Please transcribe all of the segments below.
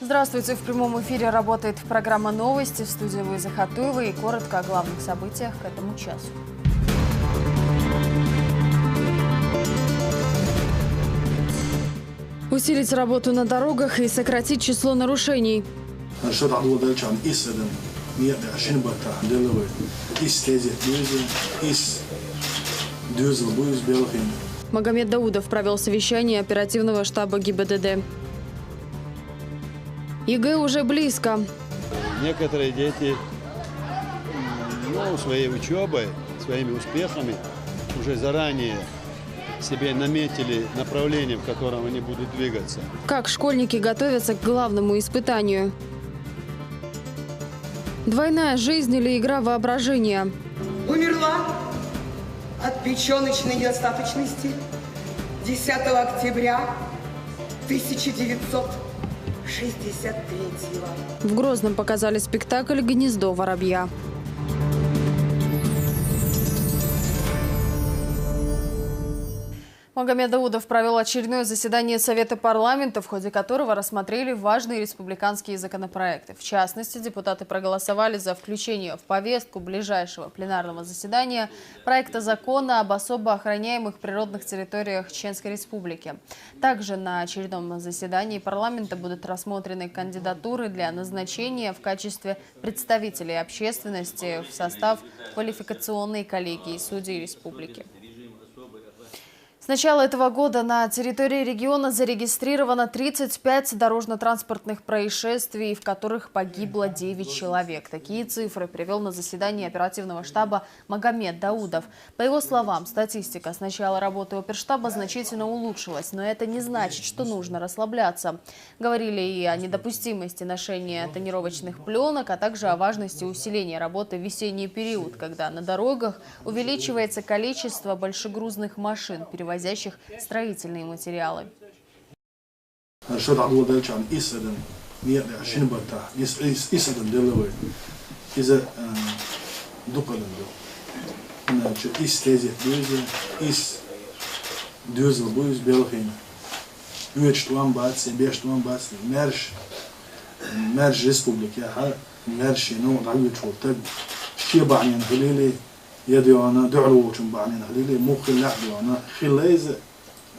Здравствуйте! В прямом эфире работает программа «Новости». В студии Луиза Хатуева и коротко о главных событиях к этому часу. Усилить работу на дорогах и сократить число нарушений. Магомед Даудов провел совещание оперативного штаба ГИБДД. ЕГЭ уже близко. Некоторые дети своей учебой, своими успехами уже заранее себе наметили направление, в котором они будут двигаться. Как школьники готовятся к главному испытанию? Двойная жизнь или игра воображения? Умерла от печеночной недостаточности 10 октября 1963-го. В Грозном показали спектакль «Гнездо воробья». Магомед Даудов провел очередное заседание Совета парламента, в ходе которого рассмотрели важные республиканские законопроекты. В частности, депутаты проголосовали за включение в повестку ближайшего пленарного заседания проекта закона об особо охраняемых природных территориях Чеченской Республики. Также на очередном заседании парламента будут рассмотрены кандидатуры для назначения в качестве представителей общественности в состав квалификационной коллегии судей республики. С начала этого года на территории региона зарегистрировано 35 дорожно-транспортных происшествий, в которых погибло 9 человек. Такие цифры привел на заседании оперативного штаба Магомед Даудов. По его словам, статистика с начала работы оперштаба значительно улучшилась, но это не значит, что нужно расслабляться. Говорили и о недопустимости ношения тонировочных пленок, а также о важности усиления работы в весенний период, когда на дорогах увеличивается количество большегрузных машин, перевозящих строительные материалы. يديونا دعوة وشنبعني نخليلي مو خلاع ديونا خلايز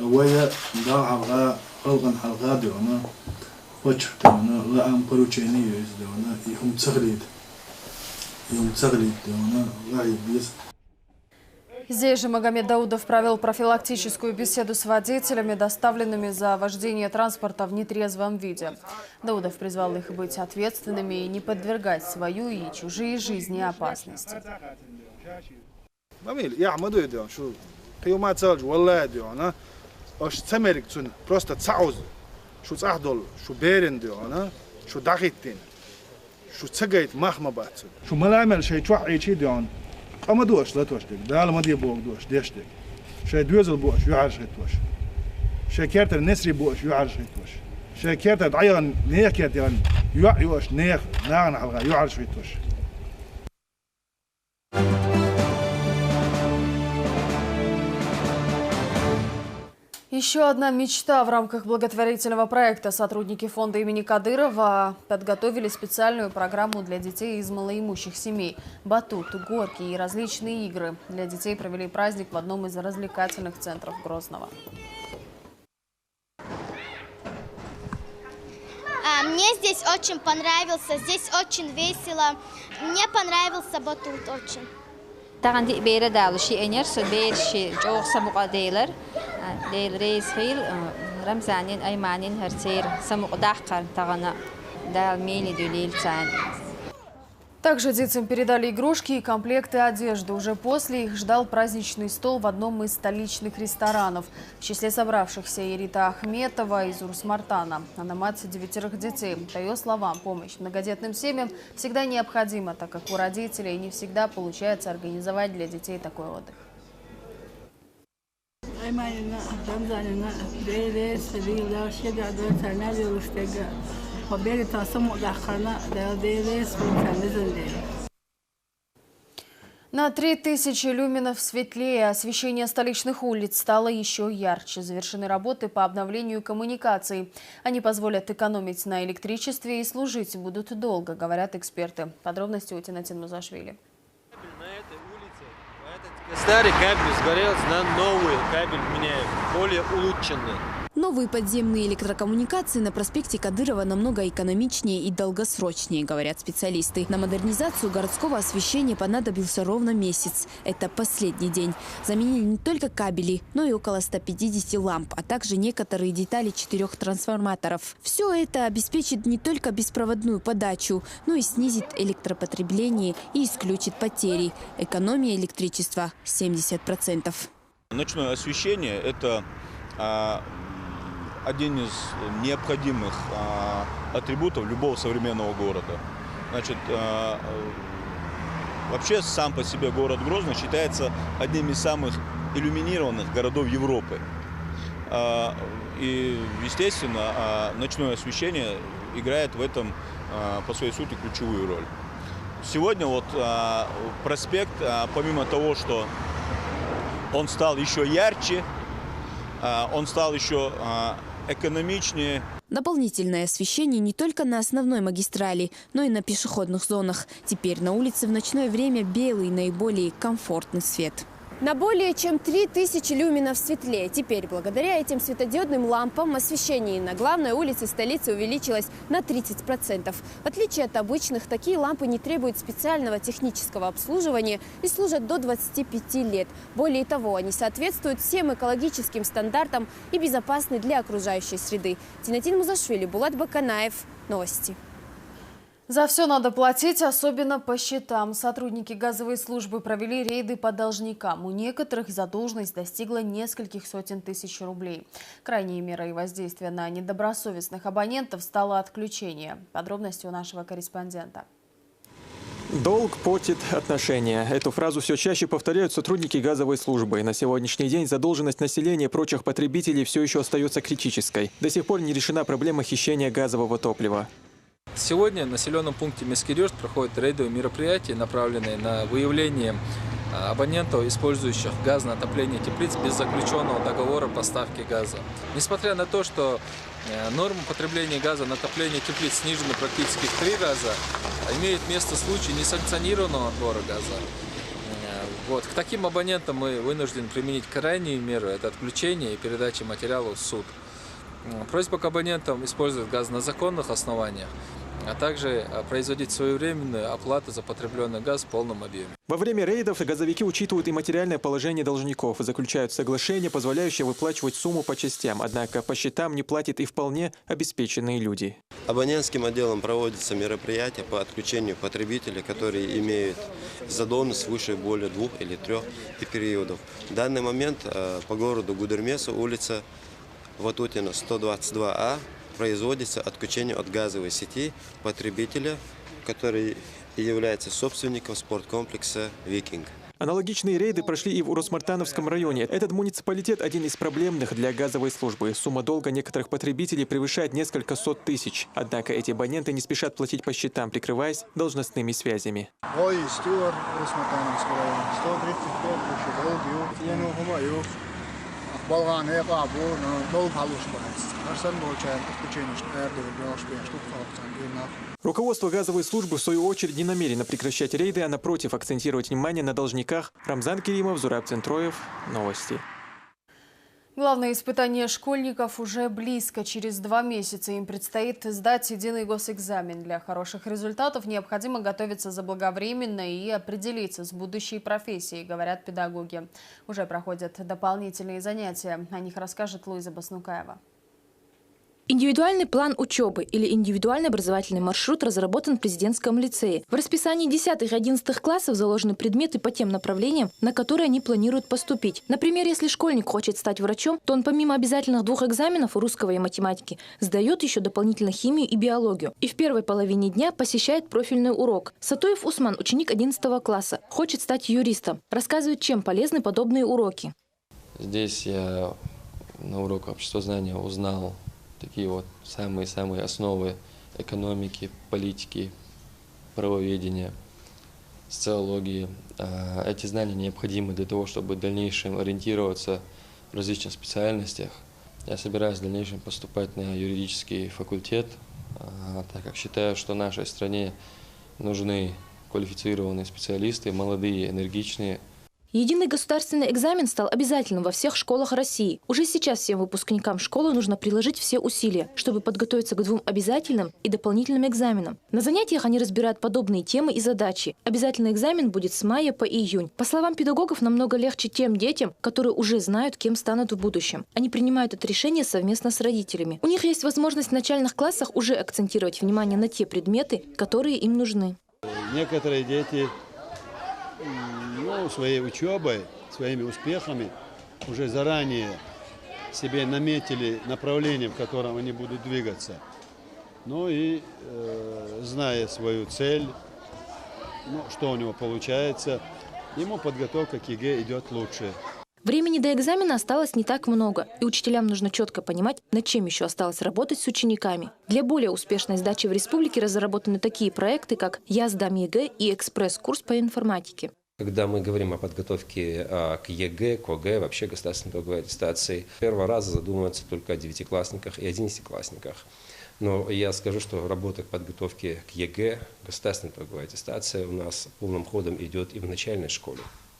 ويا داع خلقا حلقا ديونا وجه ديونا لا أم بروتيني يز ديونا يهم تغليد ديونا لا يبيز. Здесь же Магомед Даудов провел профилактическую беседу с водителями, доставленными за вождение транспорта в нетрезвом виде. Даудов призвал их быть ответственными и не подвергать свою и чужие жизни опасности. مميل يعمدوا يديون شو قيوم تسالج والله يديون اش تمرك تون просто تعوز شو صاحدول شو بيرن ديون شو دقيقتين شو تسقيت مهما بات شو ملامل شيء توعي شي ديون اما دوش لا توش ديك دال ما دي بوك دوش ديش ديك شيء دوزل بوش يعرش توش شيء كارتر نسري بوش يعرش توش شيء كارتر دعيان نيك يعني يعيوش نيك نعن حلقه يعرش توش. Еще одна мечта. В рамках благотворительного проекта сотрудники фонда имени Кадырова подготовили специальную программу для детей из малоимущих семей. Батут, горки и различные игры. Для детей провели праздник в одном из развлекательных центров Грозного. Мне здесь очень понравился, здесь очень весело. Мне понравился батут очень. تاعندي بيرة دالو شيء أنير سبير شيء جو سموق ديلر ديل ريس خيل رمزانين أي معنين هرتير سموق داخل تاعنا دال ميلي دوليل تان. Также детям передали игрушки и комплекты одежды. Уже после их ждал праздничный стол в одном из столичных ресторанов. В числе собравшихся и Рита Ахметова из Урус-Мартана. Она мать 9 детей. По ее словам, помощь многодетным семьям всегда необходима, так как у родителей не всегда получается организовать для детей такой отдых. На 3000 люменов светлее. Освещение столичных улиц стало еще ярче. Завершены работы по обновлению коммуникаций. Они позволят экономить на электричестве и служить будут долго, говорят эксперты. Подробности у Тинатин Музашвили. На этой улице этот старый кабель сгорел, на новый кабель меняют, более улучшенный. Новые подземные электрокоммуникации на проспекте Кадырова намного экономичнее и долгосрочнее, говорят специалисты. На модернизацию городского освещения понадобился ровно месяц. Это последний день. Заменили не только кабели, но и около 150 ламп, а также некоторые детали 4 трансформаторов. Все это обеспечит не только беспроводную подачу, но и снизит электропотребление и исключит потери. Экономия электричества 70%. Ночное освещение – это один из необходимых атрибутов любого современного города. Значит, вообще сам по себе город Грозный считается одним из самых иллюминированных городов Европы. И, естественно, ночное освещение играет в этом по своей сути ключевую роль. Сегодня вот проспект, помимо того, что он стал еще ярче, он стал еще экономичнее. Дополнительное освещение не только на основной магистрали, но и на пешеходных зонах. Теперь на улице в ночное время белый, наиболее комфортный свет. На более чем 3000 люменов светлее. Теперь, благодаря этим светодиодным лампам, освещение на главной улице столицы увеличилось на 30%. В отличие от обычных, такие лампы не требуют специального технического обслуживания и служат до 25 лет. Более того, они соответствуют всем экологическим стандартам и безопасны для окружающей среды. Тинатин Музашвили, Булат Баканаев. Новости. За все надо платить, особенно по счетам. Сотрудники газовой службы провели рейды по должникам. У некоторых задолженность достигла нескольких сотен тысяч рублей. Крайней мерой воздействия на недобросовестных абонентов стало отключение. Подробности у нашего корреспондента. Долг портит отношения. Эту фразу все чаще повторяют сотрудники газовой службы. На сегодняшний день задолженность населения и прочих потребителей все еще остается критической. До сих пор не решена проблема хищения газового топлива. Сегодня в населенном пункте Мескирёж проходят рейдовые мероприятия, направленные на выявление абонентов, использующих газ на отопление теплиц без заключенного договора поставки газа. Несмотря на то, что нормы потребления газа на отопление теплиц снижены практически в 3 раза, имеет место случай несанкционированного отбора газа. К таким абонентам мы вынуждены применить крайнюю меру – это отключение и передача материалов в суд. Просьба к абонентам использовать газ на законных основаниях, а также производить своевременную оплату за потребленный газ в полном объеме. Во время рейдов газовики учитывают и материальное положение должников, заключают соглашение, позволяющее выплачивать сумму по частям. Однако по счетам не платят и вполне обеспеченные люди. Абонентским отделом проводятся мероприятия по отключению потребителей, которые имеют задолженность свыше более 2 или 3 периодов. В данный момент по городу Гудермесу, улица Ватутина, 122А, производится отключение от газовой сети потребителя, который является собственником спорткомплекса «Викинг». Аналогичные рейды прошли и в Урус-Мартановском районе. Этот муниципалитет один из проблемных для газовой службы. Сумма долга некоторых потребителей превышает несколько сот тысяч. Однако эти абоненты не спешат платить по счетам, прикрываясь должностными связями. Руководство газовой службы, в свою очередь, не намерено прекращать рейды, а напротив акцентировать внимание на должниках. Рамзан Керимов, Зураб Центроев. Новости. Главное испытание школьников уже близко. Через 2 месяца им предстоит сдать единый госэкзамен. Для хороших результатов необходимо готовиться заблаговременно и определиться с будущей профессией, говорят педагоги. Уже проходят дополнительные занятия. О них расскажет Луиза Баснукаева. Индивидуальный план учебы или индивидуальный образовательный маршрут разработан в президентском лицее. В расписании 10 и 11 классов заложены предметы по тем направлениям, на которые они планируют поступить. Например, если школьник хочет стать врачом, то он помимо обязательных 2 экзаменов русского и математики сдает еще дополнительно химию и биологию. И в первой половине дня посещает профильный урок. Сатоев Усман, ученик 11 класса, хочет стать юристом. Рассказывает, чем полезны подобные уроки. Здесь я на уроках обществознания узнал такие вот самые основы экономики, политики, правоведения. социологии. Эти знания необходимы для того, чтобы в дальнейшем ориентироваться в различных специальностях. Я собираюсь в дальнейшем поступать на юридический факультет, так как считаю, что нашей стране нужны квалифицированные специалисты, молодые, энергичные. Единый государственный экзамен стал обязательным во всех школах России. Уже сейчас всем выпускникам школы нужно приложить все усилия, чтобы подготовиться к 2 обязательным и дополнительным экзаменам. На занятиях они разбирают подобные темы и задачи. Обязательный экзамен будет с мая по июнь. По словам педагогов, намного легче тем детям, которые уже знают, кем станут в будущем. Они принимают это решение совместно с родителями. У них есть возможность в начальных классах уже акцентировать внимание на те предметы, которые им нужны. Некоторые дети своей учебой, своими успехами уже заранее себе наметили направление, в котором они будут двигаться. Ну и зная свою цель, что у него получается, ему подготовка к ЕГЭ идет лучше. Времени до экзамена осталось не так много, и учителям нужно четко понимать, над чем еще осталось работать с учениками. Для более успешной сдачи в республике разработаны такие проекты, как «Я сдам ЕГЭ» и экспресс-курс по информатике. Когда мы говорим о подготовке к ЕГЭ, к ОГЭ, вообще государственной итоговой аттестации, с первого раза задумываются только о 9-классниках и 11-классниках. Но я скажу, что работа к подготовке к ЕГЭ, государственной итоговой аттестации у нас полным ходом идет и в начальной школе.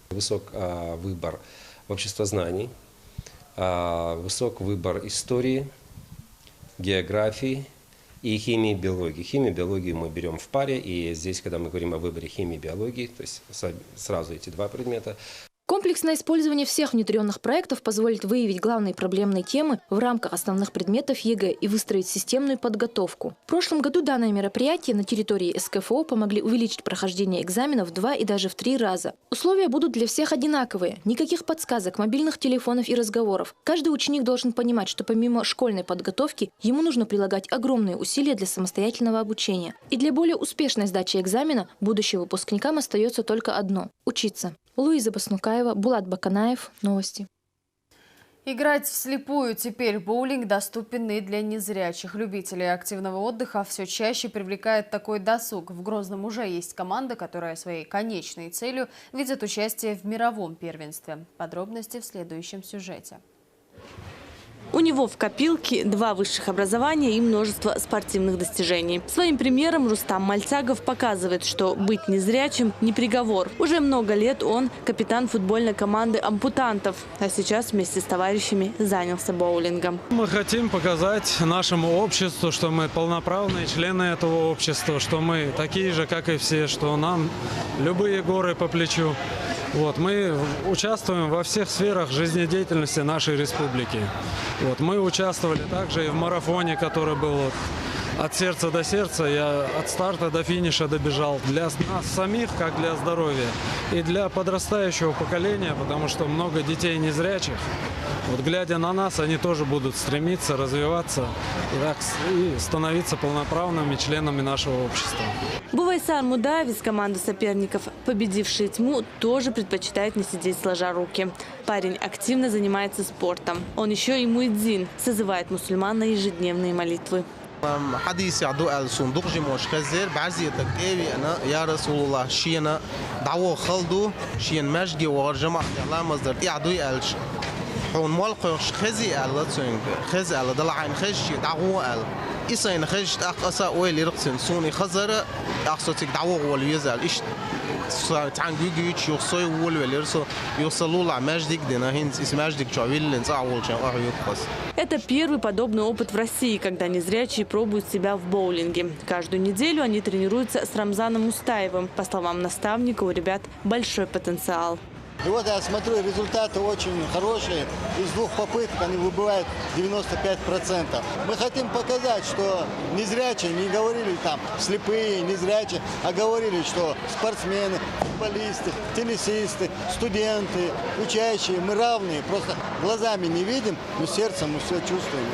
Высок выбор обществознаний, высок выбор истории, географии и химии и биологии. Химию и биологию мы берем в паре, и здесь, когда мы говорим о выборе химии и биологии, то есть сразу эти 2 предмета. Комплексное использование всех внедренных проектов позволит выявить главные проблемные темы в рамках основных предметов ЕГЭ и выстроить системную подготовку. В прошлом году данное мероприятие на территории СКФО помогли увеличить прохождение экзаменов в 2 и даже в 3 раза. Условия будут для всех одинаковые. Никаких подсказок, мобильных телефонов и разговоров. Каждый ученик должен понимать, что помимо школьной подготовки ему нужно прилагать огромные усилия для самостоятельного обучения. И для более успешной сдачи экзамена будущим выпускникам остается только одно – учиться. Луиза Баснукаева, Булат Баканаев. Новости. Играть вслепую теперь боулинг доступен и для незрячих. Любителей активного отдыха все чаще привлекает такой досуг. В Грозном уже есть команда, которая своей конечной целью видит участие в мировом первенстве. Подробности в следующем сюжете. У него в копилке 2 высших образования и множество спортивных достижений. Своим примером Рустам Мальцагов показывает, что быть незрячим не приговор. Уже много лет он капитан футбольной команды ампутантов, а сейчас вместе с товарищами занялся боулингом. Мы хотим показать нашему обществу, что мы полноправные члены этого общества, что мы такие же, как и все, что нам любые горы по плечу. Мы участвуем во всех сферах жизнедеятельности нашей республики. Мы участвовали также и в марафоне, который был от сердца до сердца. Я от старта до финиша добежал. Для нас самих, как для здоровья, и для подрастающего поколения, потому что много детей незрячих. Глядя на нас, они тоже будут стремиться развиваться и становиться полноправными членами нашего общества. Бувайсар Мудаев из команды соперников, победивший тьму, тоже предпочитает не сидеть сложа руки. Парень активно занимается спортом. Он еще и муэдзин, созывает мусульман на ежедневные молитвы. حديث يعدو الصندوق جموش خزر بعزية تكتابي أنا يا رسول الله شينا دعوة خلدو شين مجدي وغرجمع على مصدر يعدو يالش حون مالقش خزي الله تسونج خزي الله ضلعين خش دعوة ال إسين خش أقصى ويلي رقصن سوني خزر أقصتك دعوة ولا يزال إيش تعانجوجيتش يوصي ولا يرسو يوصلوا له مجدك دنا هنس اسم مجدك شعبيل لنصعول شان أحيوقص. Это первый подобный опыт в России, когда незрячие пробуют себя в боулинге. Каждую неделю они тренируются с Рамзаном Мустаевым. По словам наставника, у ребят большой потенциал. И вот я смотрю, результаты очень хорошие. Из 2 попыток они выбывают 95%. Мы хотим показать, что незрячие не говорили там слепые, незрячие, а говорили, что спортсмены, футболисты, теннисисты, студенты, учащие, мы равные. Просто глазами не видим, но сердцем мы все чувствуем.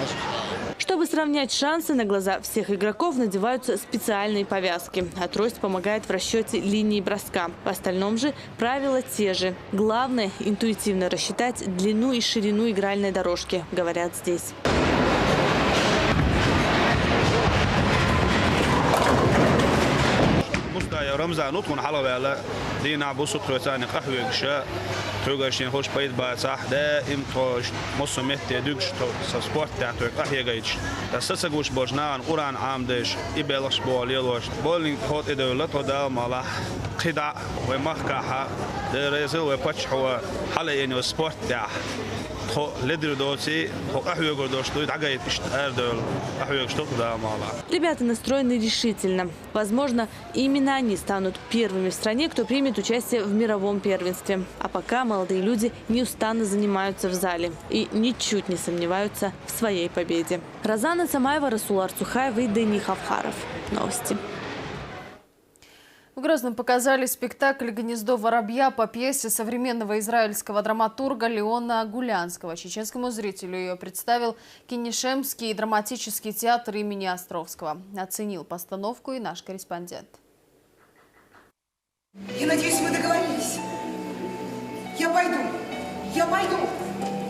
Чтобы сравнять шансы, на глаза всех игроков надеваются специальные повязки, а трость помогает в расчете линии броска. В остальном же правила те же. Главное – интуитивно рассчитать длину и ширину игральной дорожки, говорят здесь. رمزان نطون حلقة على دينا بوسط ثاني قهوة شاء توجشين خوش بيت بعصح دائم توش مصمت تدوش تو سبورت تاعتو قهوة جيش تسسقوش بوجنان قران عامدش يبلش بوليلوش بولين هوت إدولة ودا ماله خدع ومخكحة دريزل وبتشحوا حلقة إنه سبورت تاع Ребята настроены решительно. Возможно, именно они станут первыми в стране, кто примет участие в мировом первенстве. А пока молодые люди неустанно занимаются в зале и ничуть не сомневаются в своей победе. Розана Самаева, Расул Арцухаева и Дени Хавхаров. Новости. В Грозном показали спектакль «Гнездо воробья» по пьесе современного израильского драматурга Леона Гулянского. Чеченскому зрителю ее представил Кинешемский драматический театр имени Островского. Оценил постановку и наш корреспондент. Я надеюсь, мы договорились. Я пойду.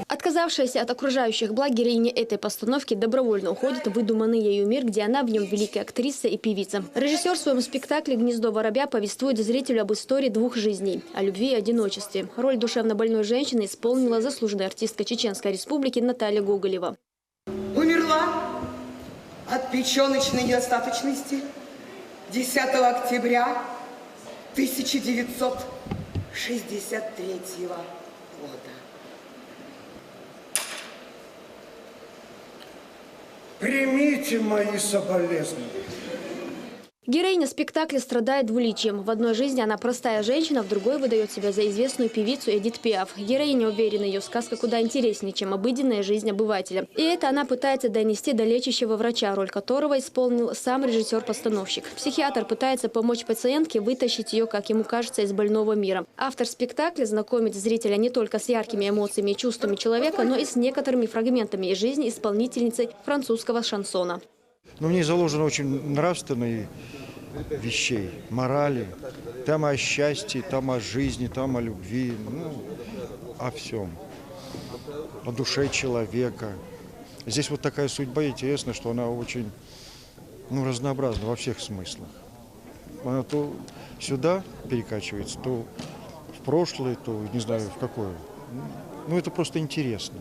Отказавшаяся от окружающих благ героиня этой постановки добровольно уходит в выдуманный ею мир, где она в нем великая актриса и певица. Режиссер в своем спектакле «Гнездо воробья» повествует зрителю об истории двух жизней – о любви и одиночестве. Роль душевно больной женщины исполнила заслуженная артистка Чеченской Республики Наталья Гоголева. Умерла от печеночной недостаточности 10 октября 1963 года. Примите мои соболезнования. Героиня спектакля страдает двуличием. В одной жизни она простая женщина, в другой выдает себя за известную певицу Эдит Пиаф. Героиня уверена, ее сказка куда интереснее, чем обыденная жизнь обывателя. И это она пытается донести до лечащего врача, роль которого исполнил сам режиссер-постановщик. Психиатр пытается помочь пациентке вытащить ее, как ему кажется, из больного мира. Автор спектакля знакомит зрителя не только с яркими эмоциями и чувствами человека, но и с некоторыми фрагментами из жизни исполнительницы французского шансона. Но в ней заложено очень нравственные вещей, морали. Там о счастье, там о жизни, там о любви, о всем. О душе человека. Здесь вот такая судьба интересна, что она очень разнообразна во всех смыслах. Она то сюда перекачивается, то в прошлое, то не знаю в какое. Это просто интересно.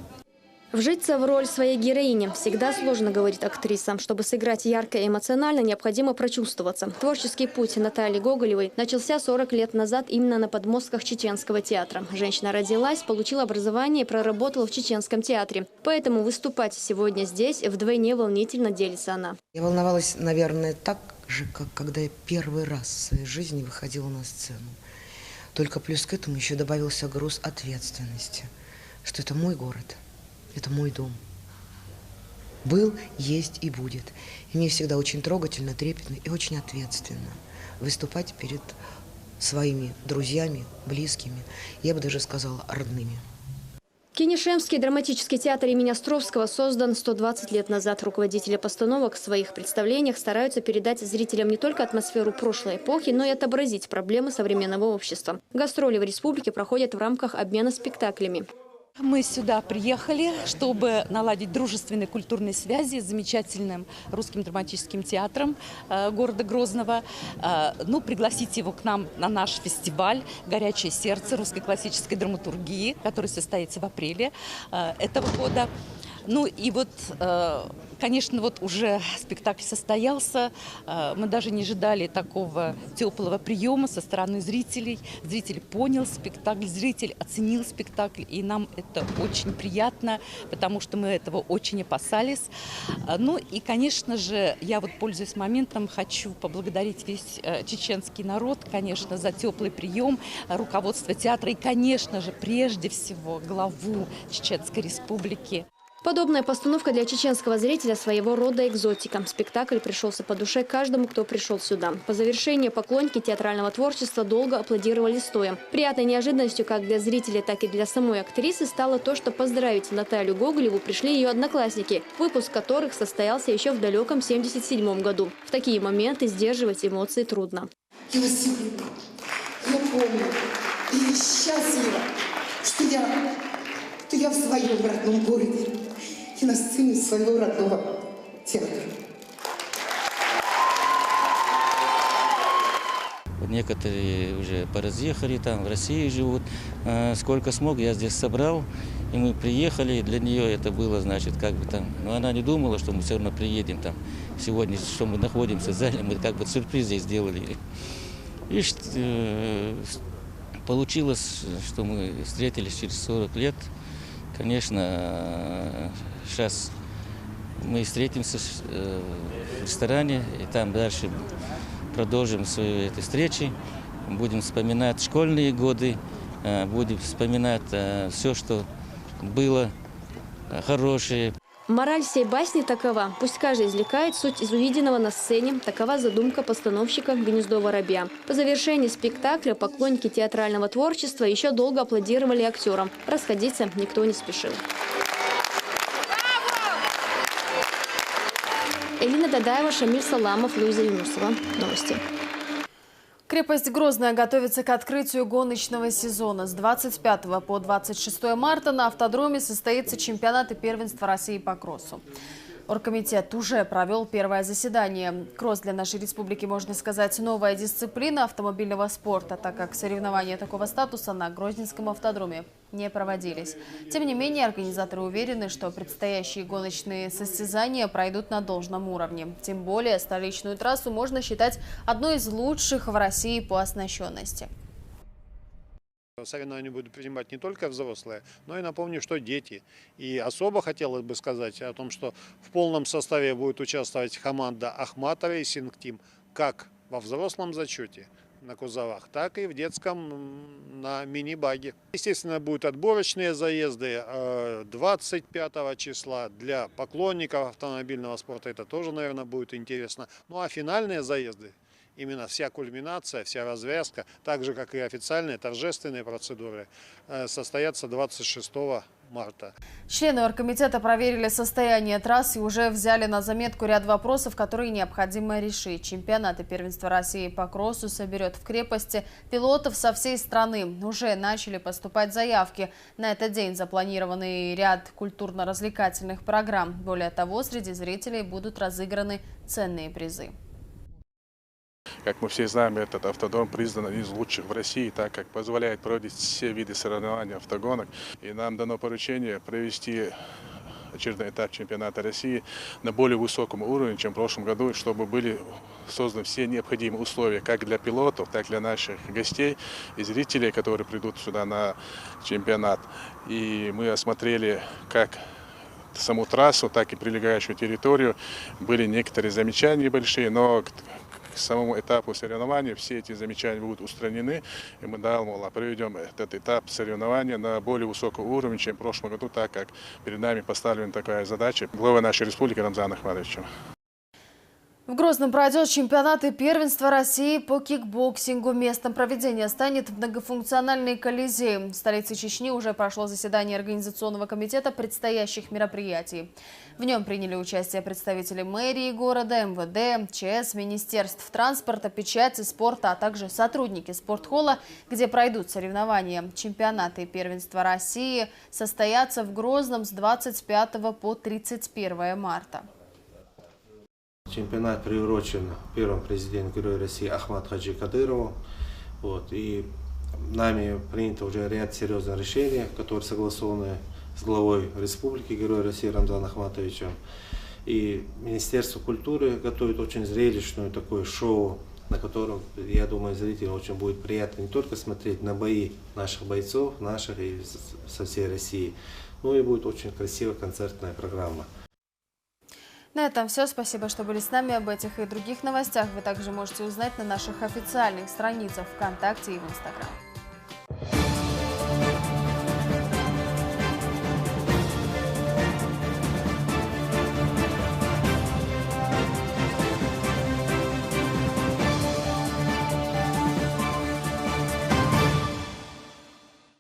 Вжиться в роль своей героини всегда сложно, говорит актриса. Чтобы сыграть ярко и эмоционально, необходимо прочувствоваться. Творческий путь Натальи Гоголевой начался 40 лет назад именно на подмостках Чеченского театра. Женщина родилась, получила образование и проработала в Чеченском театре. Поэтому выступать сегодня здесь вдвойне волнительно, делится она. Я волновалась, наверное, так же, как когда я первый раз в своей жизни выходила на сцену. Только плюс к этому еще добавился груз ответственности, что это мой город. Это мой дом. Был, есть и будет. И мне всегда очень трогательно, трепетно и очень ответственно выступать перед своими друзьями, близкими, я бы даже сказала, родными. Кинешемский драматический театр имени Островского создан 120 лет назад. Руководители постановок в своих представлениях стараются передать зрителям не только атмосферу прошлой эпохи, но и отобразить проблемы современного общества. Гастроли в республике проходят в рамках обмена спектаклями. Мы сюда приехали, чтобы наладить дружественные культурные связи с замечательным русским драматическим театром города Грозного. Пригласить его к нам на наш фестиваль «Горячее сердце русской классической драматургии», который состоится в апреле этого года. Конечно, уже спектакль состоялся. Мы даже не ожидали такого теплого приема со стороны зрителей. Зритель понял спектакль, зритель оценил спектакль. И нам это очень приятно, потому что мы этого очень опасались. Конечно же, я пользуясь моментом, хочу поблагодарить весь чеченский народ, конечно, за теплый прием, руководство театра и, конечно же, прежде всего, главу Чеченской Республики. Подобная постановка для чеченского зрителя своего рода экзотика. Спектакль пришелся по душе каждому, кто пришел сюда. По завершении поклонники театрального творчества долго аплодировали стоя. Приятной неожиданностью как для зрителей, так и для самой актрисы стало то, что поздравить Наталью Гоголеву пришли ее одноклассники, выпуск которых состоялся еще в далеком 1977 году. В такие моменты сдерживать эмоции трудно. Я вас люблю, я помню и счастлива, что я в своем родном городе и на сцене своего родного театра. Вот некоторые уже поразъехали, там в России живут. Сколько смог, я здесь собрал. И мы приехали, и для нее это было, значит, как бы там... Но она не думала, что мы все равно приедем там. Сегодня, что мы находимся в зале, мы как бы сюрприз здесь сделали. И получилось, что мы встретились через 40 лет. Конечно, сейчас мы встретимся в ресторане, и там дальше продолжим свои эти встречи. Будем вспоминать школьные годы, будем вспоминать все, что было хорошее. Мораль всей басни такова. Пусть каждый извлекает суть из увиденного на сцене. Такова задумка постановщика «Гнездо воробья». По завершении спектакля поклонники театрального творчества еще долго аплодировали актерам. Расходиться никто не спешил. Элина Дадаева, Шамиль Саламов, Луиза Юнусова. Новости. Крепость Грозная готовится к открытию гоночного сезона. С 25 по 26 марта на автодроме состоится чемпионат и первенство России по кроссу. Оргкомитет уже провел первое заседание. Кросс для нашей республики, можно сказать, новая дисциплина автомобильного спорта, так как соревнования такого статуса на Грозненском автодроме не проводились. Тем не менее, организаторы уверены, что предстоящие гоночные состязания пройдут на должном уровне. Тем более, столичную трассу можно считать одной из лучших в России по оснащенности. Соревнования будут принимать не только взрослые, но и напомню, что дети. И особо хотелось бы сказать о том, что в полном составе будет участвовать команда Ахмат Racing Team как во взрослом зачете на кузовах, так и в детском на мини-баге. Естественно, будут отборочные заезды 25 числа для поклонников автомобильного спорта. Это тоже, наверное, будет интересно. Ну а финальные заезды, именно вся кульминация, вся развязка, так же, как и официальные торжественные процедуры, состоятся 26 марта. Члены оргкомитета проверили состояние трасс и уже взяли на заметку ряд вопросов, которые необходимо решить. Чемпионат и первенство России по кроссу соберет в крепости пилотов со всей страны. Уже начали поступать заявки. На этот день запланированный ряд культурно-развлекательных программ. Более того, среди зрителей будут разыграны ценные призы. Как мы все знаем, этот автодром признан из лучших в России, так как позволяет проводить все виды соревнований автогонок. И нам дано поручение провести очередной этап чемпионата России на более высоком уровне, чем в прошлом году, чтобы были созданы все необходимые условия как для пилотов, так и для наших гостей и зрителей, которые придут сюда на чемпионат. И мы осмотрели как саму трассу, так и прилегающую территорию. Были некоторые замечания небольшие, но к самому этапу соревнований все эти замечания будут устранены. И мы проведем этот этап соревнования на более высоком уровне, чем в прошлом году, так как перед нами поставлена такая задача главы нашей республики Рамзана Ахматовича. В Грозном пройдет чемпионат и первенство России по кикбоксингу. Местом проведения станет многофункциональный Колизей. В столице Чечни уже прошло заседание Организационного комитета предстоящих мероприятий. В нем приняли участие представители мэрии города, МВД, ЧС, Министерств транспорта, печати, спорта, а также сотрудники спортхолла, где пройдут соревнования. Чемпионаты и первенство России состоятся в Грозном с 25 по 31 марта. Чемпионат приурочен первому президенту Героя России Ахмату Хаджи Кадырову. И нами принято уже ряд серьезных решений, которые согласованы с главой республики Героя России Рамзаном Ахматовичем. И Министерство культуры готовит очень зрелищное такое шоу, на котором, я думаю, зрителям очень будет приятно не только смотреть на бои наших бойцов, наших и со всей России, но и будет очень красивая концертная программа. На этом все. Спасибо, что были с нами. Об этих и других новостях вы также можете узнать на наших официальных страницах ВКонтакте и в Инстаграм.